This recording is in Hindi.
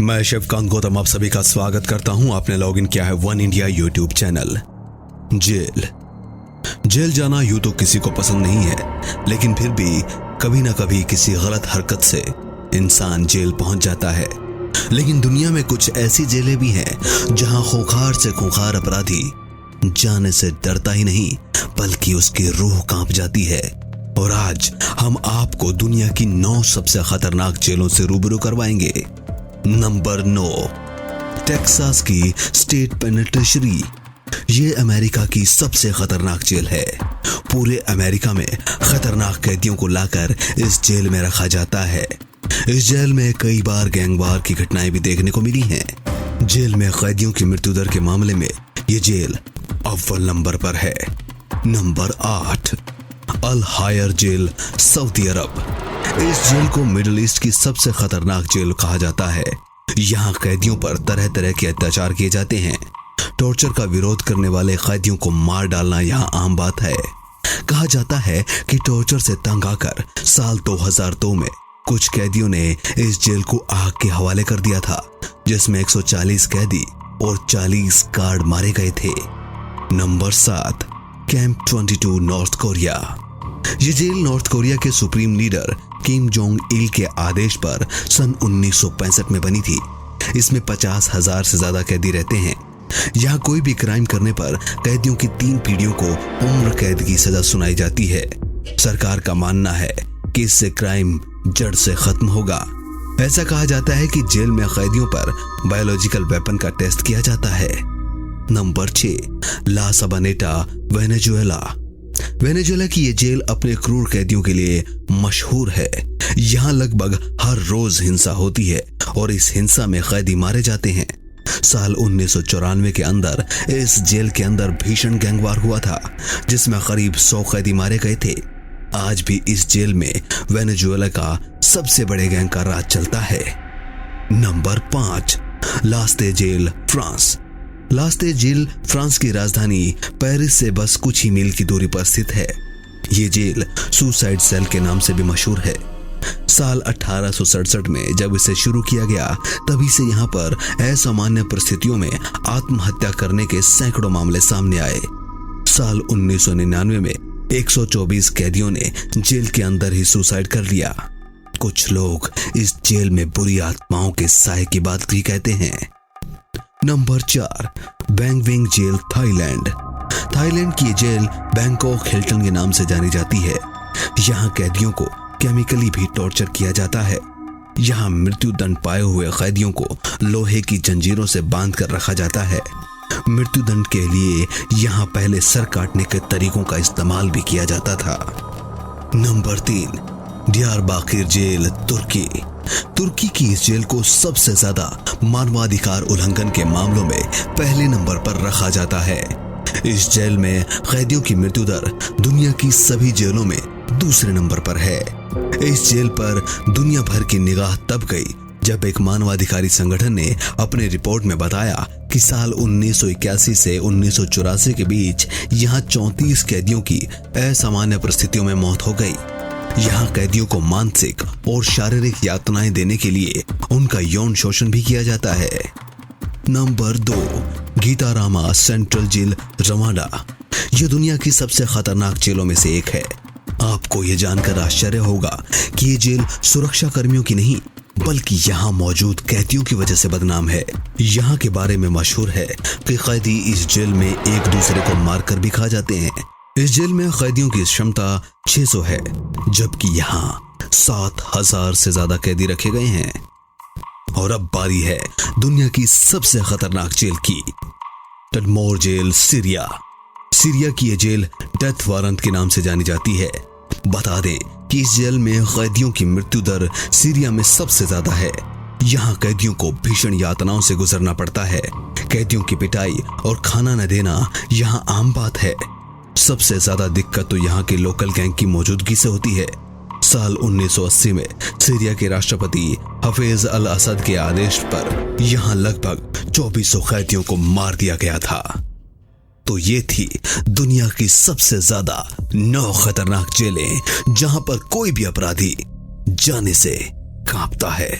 मैं शिवकांत गौतम आप सभी का स्वागत करता हूं। आपने लॉगिन किया है वन इंडिया यूट्यूब चैनल। जेल जाना यूं तो किसी को पसंद नहीं है, लेकिन फिर भी कभी ना कभी किसी गलत हरकत से इंसान जेल पहुंच जाता है। लेकिन दुनिया में कुछ ऐसी जेलें भी हैं जहां खूंखार से खूंखार अपराधी जाने से डरता ही नहीं, बल्कि उसकी रूह कांप जाती है। और आज हम आपको दुनिया की 9 सबसे खतरनाक जेलों से रूबरू करवाएंगे। नंबर 9, टेक्सास की स्टेट पेनिटेंशियरी। ये अमेरिका की सबसे खतरनाक जेल है। पूरे अमेरिका में खतरनाक कैदियों को लाकर इस जेल में रखा जाता है। इस जेल में कई बार गैंगवार की घटनाएं भी देखने को मिली हैं। जेल में कैदियों की मृत्यु दर के मामले में ये जेल अव्वल नंबर पर है। नंबर 8, अल हायर जेल, सऊदी अरब। इस जेल को मिडिल ईस्ट की सबसे खतरनाक जेल कहा जाता है। यहाँ कैदियों पर तरह तरह के अत्याचार किए जाते हैं। टॉर्चर का विरोध करने वाले कैदियों को मार डालना यहाँ आम बात है। कहा जाता है कि टॉर्चर से तंग आकर साल 2002 में कुछ कैदियों ने इस जेल को आग के हवाले कर दिया था, जिसमें 140 कैदी और 40 गार्ड मारे गए थे। Number 7, camp 22, north Korea. ये जेल नॉर्थ कोरिया के supreme leader Kim Jong Il के आदेश पर सन 1965 में बनी थी। इसमें 50,000 से ज्यादा कैदी रहते हैं। यहाँ कोई भी क्राइम करने पर कैदियों की 3 पीढ़ियों को उम्र कैद की सजा सुनाई जाती है। सरकार का मानना है कि इससे क्राइम जड़ से खत्म होगा। ऐसा कहा जाता है कि जेल में कैदियों पर बायोलॉजिकल वेपन का टेस्ट किया जाता है। नंबर 6, ला सबनेटा, वेनेजुएला। वेनेजुएला की ये जेल अपने क्रूर कैदियों के लिए मशहूर है। यहाँ लगभग हर रोज हिंसा होती है और इस हिंसा में कैदी मारे जाते हैं। साल 1994 के अंदर इस जेल के अंदर भीषण गैंगवार हुआ था, जिसमें करीब 100 कैदी मारे गए थे। आज भी इस जेल में वेनेजुएला का सबसे बड़े गैंग का राज चलता है। Number 5, La Sante jail, France. La Sante jail France की राजधानी पेरिस से बस कुछ ही मील की दूरी पर स्थित है। ये जेल सुसाइड सेल के नाम से भी मशहूर है। साल 1867 में जब इसे शुरू किया गया, तभी से यहाँ पर असामान्य परिस्थितियों में आत्महत्या करने के सैकड़ों मामले सामने आए। साल 1999 में 124 कैदियों ने जेल के अंदर ही सुसाइड कर लिया। कुछ लोग इस जेल में बुरी आत्माओं के साए की बात भी कहते हैं। Number 4, Bang Kwang jail, Thailand. Thailand की जेल बैंकॉक हिल्टन के नाम से जानी जाती है। यहाँ कैदियों को केमिकली भी टॉर्चर किया जाता है। यहाँ मृत्यु दंड पाए हुए कैदियों को लोहे की जंजीरों से बांध कर रखा जाता है। मृत्यु दंड के लिए यहाँ पहले सर काटने के तरीकों का इस्तेमाल भी किया जाता था। नंबर 3, डियारबाकिर जेल, तुर्की। तुर्की की इस जेल को सबसे ज्यादा मानवाधिकार उल्लंघन के मामलों में पहले नंबर पर रखा जाता है। इस जेल में कैदियों की मृत्यु दर दुनिया की सभी जेलों में दूसरे नंबर पर है। इस जेल पर दुनिया भर की निगाह तब गई जब एक मानवाधिकारी संगठन ने अपने रिपोर्ट में बताया कि साल 1981 से 1984 के बीच यहाँ 34 कैदियों की असामान्य परिस्थितियों में मौत हो गई। यहाँ कैदियों को मानसिक और शारीरिक यातनाएं देने के लिए उनका यौन शोषण भी किया जाता है। Number 2, Gitarama central jail, Rwanda. यह दुनिया की सबसे खतरनाक जेलों में से एक है। आपको यह जानकर आश्चर्य होगा कि ये जेल सुरक्षा कर्मियों की नहीं, बल्कि यहाँ मौजूद कैदियों की वजह से बदनाम है। यहाँ के बारे में मशहूर है कि कैदी इस जेल में एक दूसरे को मारकर भी खा जाते हैं। इस जेल में कैदियों की क्षमता 600 है, जबकि यहाँ 7,000 से ज्यादा कैदी रखे गए हैं। और अब बारी है दुनिया की सबसे खतरनाक जेल की, टडमोर जेल, सीरिया। सीरिया की यह जेल डेथ वारंट के नाम से जानी जाती है। बता दें कि इस जेल में कैदियों की मृत्यु दर सीरिया में सबसे ज्यादा है। यहाँ कैदियों को भीषण यातनाओं से गुजरना पड़ता है। कैदियों की पिटाई और खाना न देना यहाँ आम बात है। सबसे ज्यादा दिक्कत तो यहाँ के लोकल गैंग की मौजूदगी से होती है। साल 1980 में सीरिया के राष्ट्रपति हफीज अल असद के आदेश पर यहाँ लगभग 2400 कैदियों को मार दिया गया था। तो ये थी दुनिया की सबसे ज्यादा 9 खतरनाक जेलें जहां पर कोई भी अपराधी जाने से कांपता है।